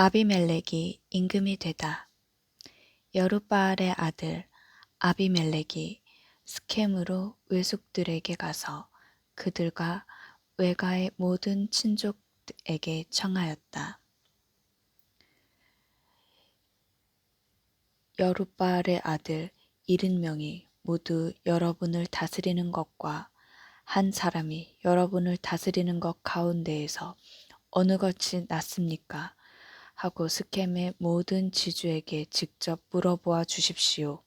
아비멜렉이 임금이 되다. 여룻바알의 아들 아비멜렉이 스켐으로 외숙들에게 가서 그들과 외가의 모든 친족에게 청하였다. 여룻바알의 아들 70명이 모두 여러분을 다스리는 것과 한 사람이 여러분을 다스리는 것 가운데에서 어느 것이 낫습니까? 하고 스켐의 모든 지주에게 직접 물어보아 주십시오.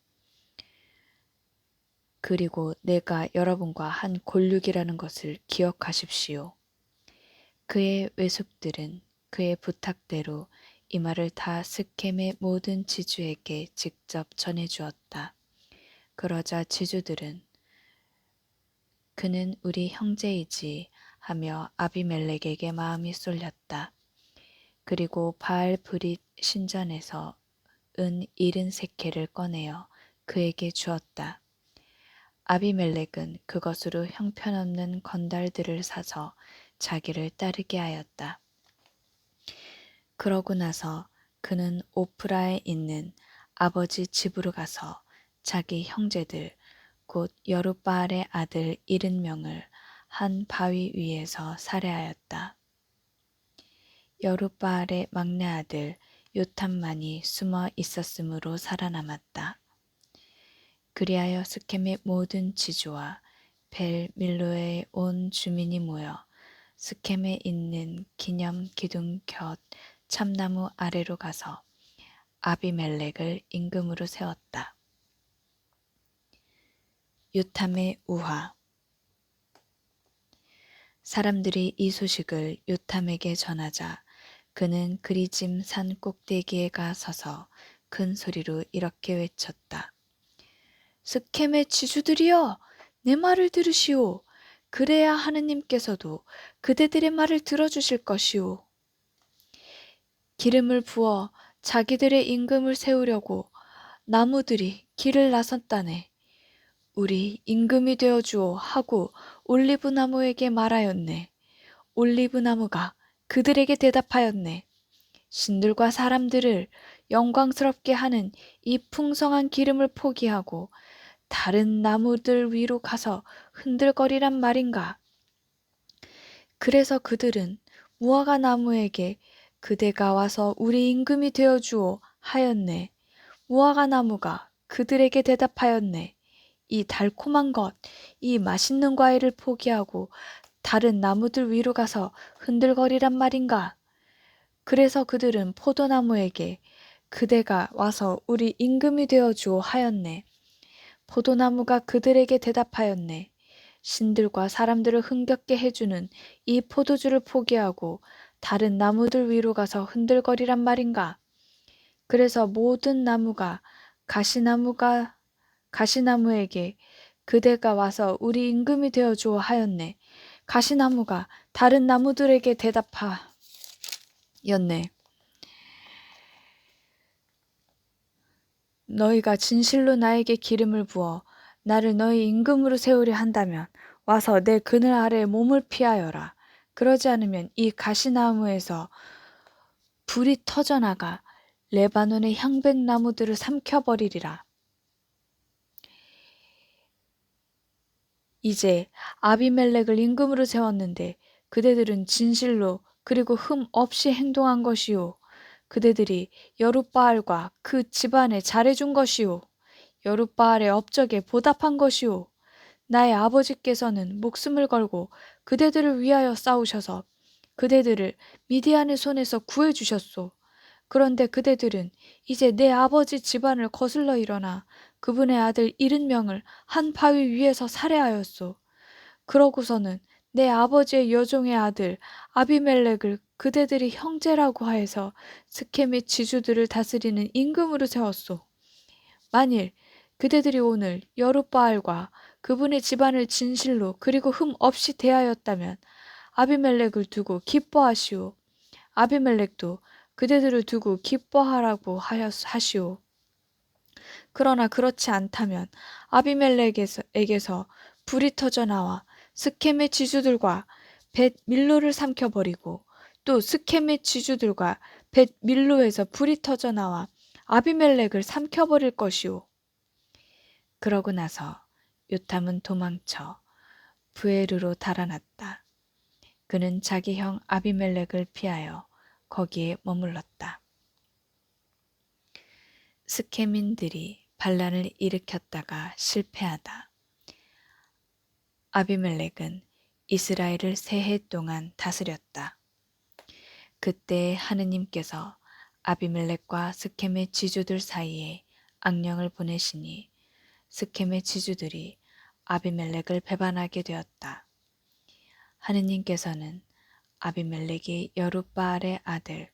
그리고 내가 여러분과 한 골육이라는 것을 기억하십시오. 그의 외숙들은 그의 부탁대로 이 말을 다 스켐의 모든 지주에게 직접 전해주었다. 그러자 지주들은 그는 우리 형제이지 하며 아비멜렉에게 마음이 쏠렸다. 그리고 바알브릿 신전에서 은 70세켈을 꺼내어 그에게 주었다. 아비멜렉은 그것으로 형편없는 건달들을 사서 자기를 따르게 하였다. 그러고 나서 그는 오프라에 있는 아버지 집으로 가서 자기 형제들 곧 여룻바알의 아들 70명을 한 바위 위에서 살해하였다. 여룻바알의 막내 아들 요탐만이 숨어 있었으므로 살아남았다. 그리하여 스켐의 모든 지주와 벨 밀로의 온 주민이 모여 스켐에 있는 기념 기둥 곁 참나무 아래로 가서 아비멜렉을 임금으로 세웠다. 요탐의 우화. 사람들이 이 소식을 요탐에게 전하자 그는 그리짐 산 꼭대기에 가 서서 큰 소리로 이렇게 외쳤다. 스켐의 지주들이여, 내 말을 들으시오. 그래야 하느님께서도 그대들의 말을 들어주실 것이오. 기름을 부어 자기들의 임금을 세우려고 나무들이 길을 나섰다네. 우리 임금이 되어주오 하고 올리브나무에게 말하였네. 올리브나무가 그들에게 대답하였네. 신들과 사람들을 영광스럽게 하는 이 풍성한 기름을 포기하고 다른 나무들 위로 가서 흔들거리란 말인가? 그래서 그들은 무화과 나무에게 그대가 와서 우리 임금이 되어주오 하였네. 무화과 나무가 그들에게 대답하였네. 이 달콤한 것, 이 맛있는 과일을 포기하고 다른 나무들 위로 가서 흔들거리란 말인가? 그래서 그들은 포도나무에게 그대가 와서 우리 임금이 되어주오 하였네. 포도나무가 그들에게 대답하였네. 신들과 사람들을 흥겹게 해주는 이 포도주를 포기하고 다른 나무들 위로 가서 흔들거리란 말인가? 그래서 모든 나무가 가시나무에게 그대가 와서 우리 임금이 되어 주어 하였네. 가시나무가 다른 나무들에게 대답하였네. 너희가 진실로 나에게 기름을 부어 나를 너희 임금으로 세우려 한다면 와서 내 그늘 아래에 몸을 피하여라. 그러지 않으면 이 가시나무에서 불이 터져나가 레바논의 향백나무들을 삼켜버리리라. 이제 아비멜렉을 임금으로 세웠는데 그대들은 진실로 그리고 흠 없이 행동한 것이요. 그대들이 여룻바알과 그 집안에 잘해준 것이요. 여룻바알의 업적에 보답한 것이요. 나의 아버지께서는 목숨을 걸고 그대들을 위하여 싸우셔서 그대들을 미디안의 손에서 구해주셨소. 그런데 그대들은 이제 내 아버지 집안을 거슬러 일어나 그분의 아들 70명을 한 바위 위에서 살해하였소. 그러고서는 내 아버지의 여종의 아들 아비멜렉을 그대들이 형제라고 하여서 스켐의 지주들을 다스리는 임금으로 세웠소. 만일 그대들이 오늘 여룻바알과 그분의 집안을 진실로 그리고 흠 없이 대하였다면 아비멜렉을 두고 기뻐하시오. 아비멜렉도 그대들을 두고 기뻐하라고 하시오. 그러나 그렇지 않다면 아비멜렉에게서 불이 터져 나와 스켐의 지주들과 벳 밀로를 삼켜버리고 또 스켐의 지주들과 벳 밀로에서 불이 터져 나와 아비멜렉을 삼켜버릴 것이오. 그러고 나서 요탐은 도망쳐 브에르로 달아났다. 그는 자기 형 아비멜렉을 피하여 거기에 머물렀다. 스켐인들이 반란을 일으켰다가 실패하다. 아비멜렉은 이스라엘을 3해 동안 다스렸다. 그때 하느님께서 아비멜렉과 스켐의 지주들 사이에 악령을 보내시니 스켐의 지주들이 아비멜렉을 배반하게 되었다. 하느님께서는 아비멜렉이 여룻바알의 아들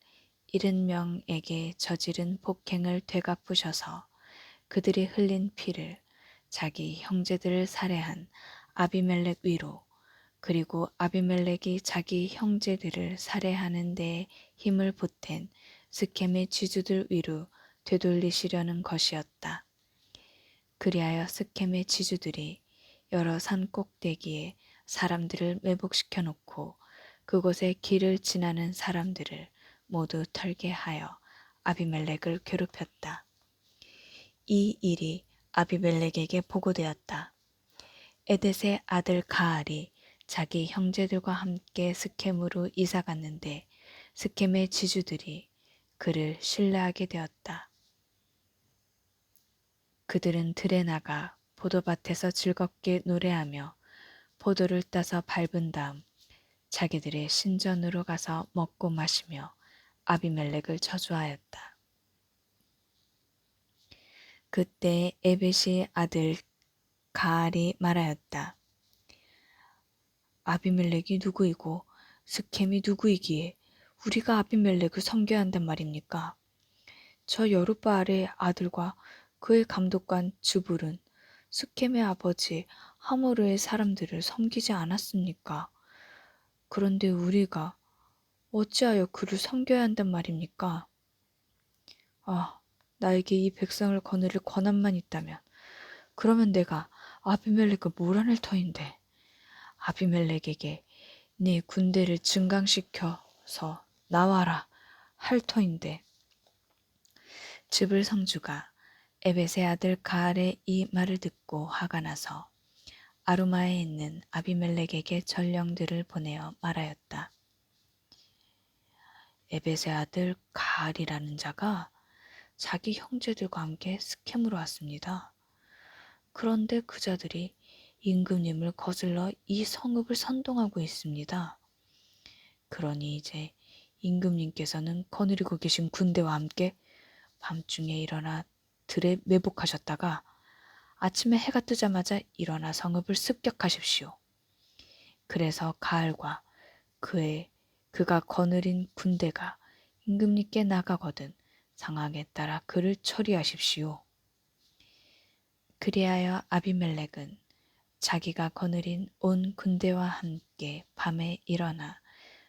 70명에게 저지른 폭행을 되갚으셔서 그들이 흘린 피를 자기 형제들을 살해한 아비멜렉 위로, 그리고 아비멜렉이 자기 형제들을 살해하는 데에 힘을 보탠 스켐의 지주들 위로 되돌리시려는 것이었다. 그리하여 스켐의 지주들이 여러 산 꼭대기에 사람들을 매복시켜 놓고 그곳에 길을 지나는 사람들을 모두 털게 하여 아비멜렉을 괴롭혔다. 이 일이 아비멜렉에게 보고되었다. 에뎃의 아들 가알이 자기 형제들과 함께 스켐으로 이사 갔는데 스켐의 지주들이 그를 신뢰하게 되었다. 그들은 들에 나가 포도밭에서 즐겁게 노래하며 포도를 따서 밟은 다음 자기들의 신전으로 가서 먹고 마시며 아비멜렉을 저주하였다. 그때 에벳의 아들 가알이 말하였다. 아비멜렉이 누구이고 스켐이 누구이기에 우리가 아비멜렉을 섬겨야 한단 말입니까? 저 여룻바알의 아들과 그의 감독관 즈불은 스켐의 아버지 하모르의 사람들을 섬기지 않았습니까? 그런데 우리가 어찌하여 그를 섬겨야 한단 말입니까? 아, 나에게 이 백성을 거느릴 권한만 있다면 그러면 내가 아비멜렉을 몰아낼 터인데 아비멜렉에게 네 군대를 증강시켜서 나와라 할 터인데. 즈불 성주가 에벳의 아들 가알의 이 말을 듣고 화가 나서 아루마에 있는 아비멜렉에게 전령들을 보내어 말하였다. 에벳의 아들 가알이라는 자가 자기 형제들과 함께 스켐으로 왔습니다. 그런데 그 자들이 임금님을 거슬러 이 성읍을 선동하고 있습니다. 그러니 이제 임금님께서는 거느리고 계신 군대와 함께 밤중에 일어나 들에 매복하셨다가 아침에 해가 뜨자마자 일어나 성읍을 습격하십시오. 그래서 가알과 그가 거느린 군대가 임금님께 나가거든 상황에 따라 그를 처리하십시오. 그리하여 아비멜렉은 자기가 거느린 온 군대와 함께 밤에 일어나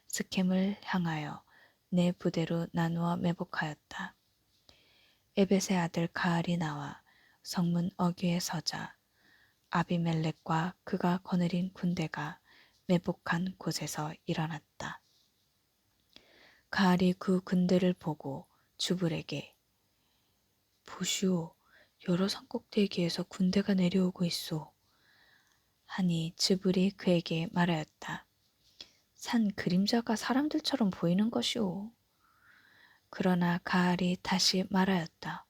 스켐을 향하여 네 부대로 나누어 매복하였다. 에벳의 아들 가알이 나와 성문 어귀에 서자 아비멜렉과 그가 거느린 군대가 매복한 곳에서 일어났다. 가알이 그 군대를 보고 주불에게 보시오, 여러 산꼭대기에서 군대가 내려오고 있소 하니 즈불이 그에게 말하였다. 산 그림자가 사람들처럼 보이는 것이오. 그러나 가알이 다시 말하였다.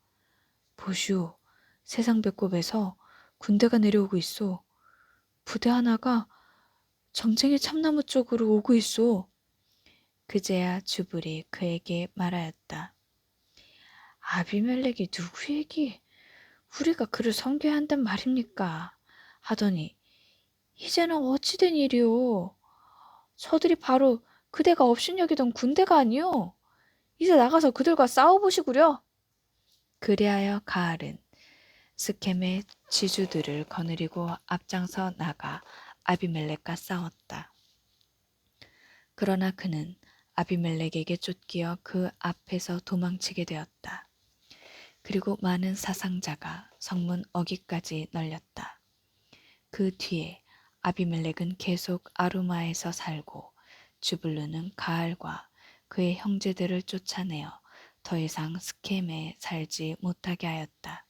보시오, 세상 배꼽에서 군대가 내려오고 있소. 부대 하나가 정쟁의 참나무 쪽으로 오고 있소. 그제야 주불이 그에게 말하였다. 아비멜렉이 누구에게 우리가 그를 섬겨야 한단 말입니까? 하더니 이제는 어찌된 일이오. 저들이 바로 그대가 업신여기던 군대가 아니오. 이제 나가서 그들과 싸워보시구려. 그리하여 가알은 스켐의 지주들을 거느리고 앞장서 나가 아비멜렉과 싸웠다. 그러나 그는 아비멜렉에게 쫓기어 그 앞에서 도망치게 되었다. 그리고 많은 사상자가 성문 어귀까지 널렸다. 그 뒤에 아비멜렉은 계속 아루마에서 살고 주불루는 가알과 그의 형제들을 쫓아내어 더 이상 스켐에 살지 못하게 하였다.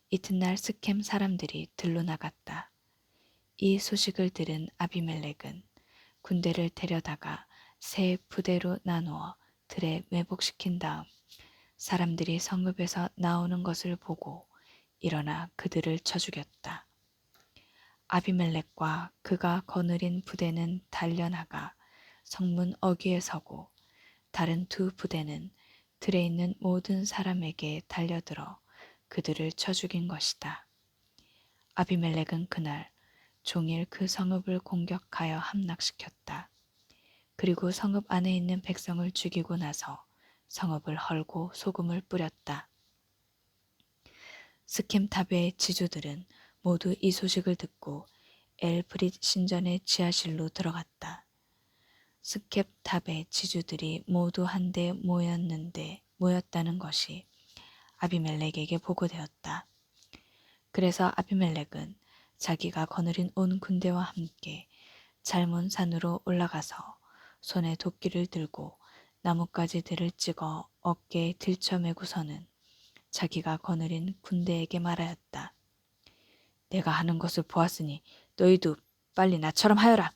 이튿날 스켐 사람들이 들로 나갔다. 이 소식을 들은 아비멜렉은 군대를 데려다가 세 부대로 나누어 들에 매복시킨 다음 사람들이 성읍에서 나오는 것을 보고 일어나 그들을 쳐 죽였다. 아비멜렉과 그가 거느린 부대는 달려나가 성문 어귀에 서고 다른 두 부대는 들에 있는 모든 사람에게 달려들어 그들을 쳐 죽인 것이다. 아비멜렉은 그날 종일 그 성읍을 공격하여 함락시켰다. 그리고 성읍 안에 있는 백성을 죽이고 나서 성읍을 헐고 소금을 뿌렸다. 스켐탑의 지주들은 모두 이 소식을 듣고 엘브릿 신전의 지하실로 들어갔다. 스켐탑의 지주들이 모두 한데 모였다는 것이 아비멜렉에게 보고되었다. 그래서 아비멜렉은 자기가 거느린 온 군대와 함께 잘몬 산으로 올라가서 손에 도끼를 들고 나뭇가지들을 찍어 어깨에 들쳐매고서는 자기가 거느린 군대에게 말하였다. 내가 하는 것을 보았으니 너희도 빨리 나처럼 하여라.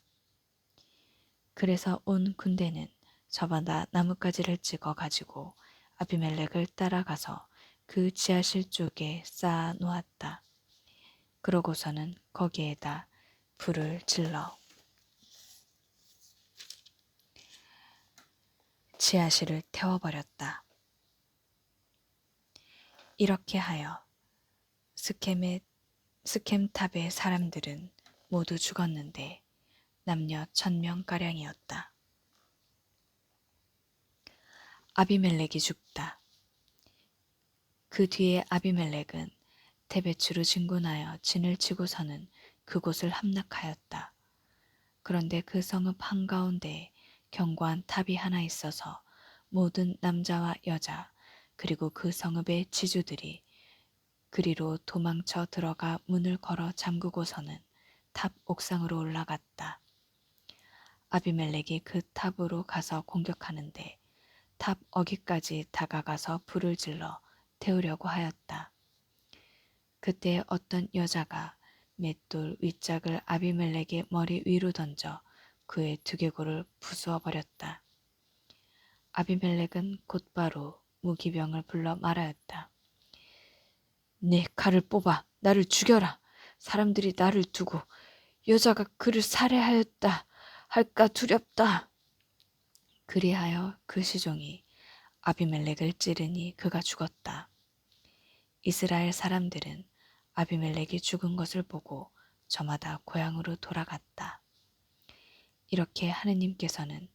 그래서 온 군대는 저마다 나뭇가지를 찍어 가지고 아비멜렉을 따라가서 그 지하실 쪽에 쌓아 놓았다. 그러고서는 거기에다 불을 질러 지하실을 태워버렸다. 이렇게 하여 스켐탑의 사람들은 모두 죽었는데 남녀 1000명가량이었다. 아비멜렉이 죽다. 그 뒤에 아비멜렉은 데베추로 진군하여 진을 치고서는 그곳을 함락하였다. 그런데 그 성읍 한가운데에 견고한 탑이 하나 있어서 모든 남자와 여자 그리고 그 성읍의 지주들이 그리로 도망쳐 들어가 문을 걸어 잠그고서는 탑 옥상으로 올라갔다. 아비멜렉이 그 탑으로 가서 공격하는데 탑 어귀까지 다가가서 불을 질러 태우려고 하였다. 그때 어떤 여자가 맷돌 윗짝을 아비멜렉의 머리 위로 던져 그의 두개골을 부수어 버렸다. 아비멜렉은 곧바로 무기병을 불러 말하였다. 네 칼을 뽑아 나를 죽여라. 사람들이 나를 두고 여자가 그를 살해하였다 할까 두렵다. 그리하여 그 시종이 아비멜렉을 찌르니 그가 죽었다. 이스라엘 사람들은 아비멜렉이 죽은 것을 보고 저마다 고향으로 돌아갔다. 이렇게 하느님께서는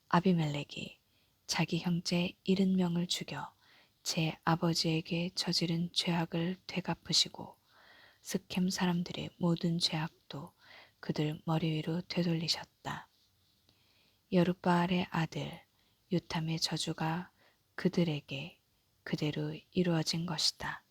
아비멜렉이 자기 형제 70명을 죽여 제 아버지에게 저지른 죄악을 되갚으시고 스켐 사람들의 모든 죄악도 그들 머리 위로 되돌리셨다. 여룻바알의 아들 요탐의 저주가 그들에게 그대로 이루어진 것이다.